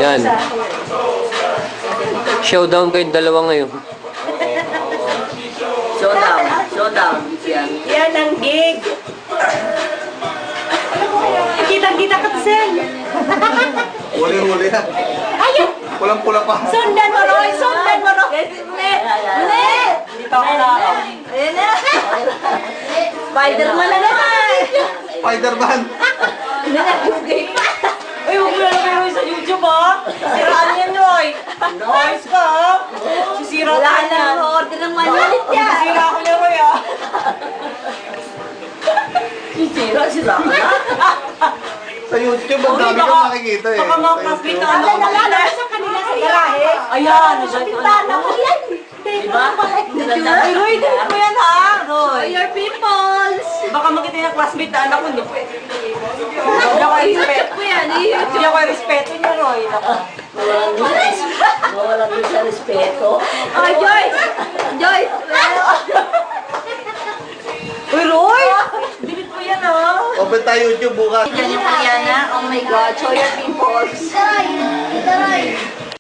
Yan. Showdown kayong dalawa ngayon. Showdown. Showdown. Yan. Yan ang gig. Kitang-kita ka, Sen. Huli-huli ha. Ayun! Pulang-pula pa. Sundan mo, Roy! Sundan mo, Roy! Muli! Dito ako na ako. Ayan na! Spider-Man na naman! Spider-Man. Hindi na, gugay pa! Uy, huwag mo na naman Roy sa YouTube, ha? Siraan yan, Roy! Ayos ka, ha? Sisira ka Wala na. na order ng manulit yan. Sisira ako niya, Roy, ha? Sira ka na. Sa YouTube, ang dami kong makikita eh. Baka mga Sa classmate YouTube. na ano. Nalala sa kanila sa garahe. Ayan, Sa bintana ko yan. Diba? Ay, Roy, hindi mo yan, ha? Roy. Your peoples. Baka makita yung classmate na anak ko, hindi pwede. Hindi ako respeto. ko yan. Hindi ako respeto niya, Roy. Mawalan din sa respeto. Oh, Joyce! Joyce! Uy, Roy! Delete mo yan, ha? Open tayo YouTube bukas. Yan yung Mariana. Oh my God. Show your peoples.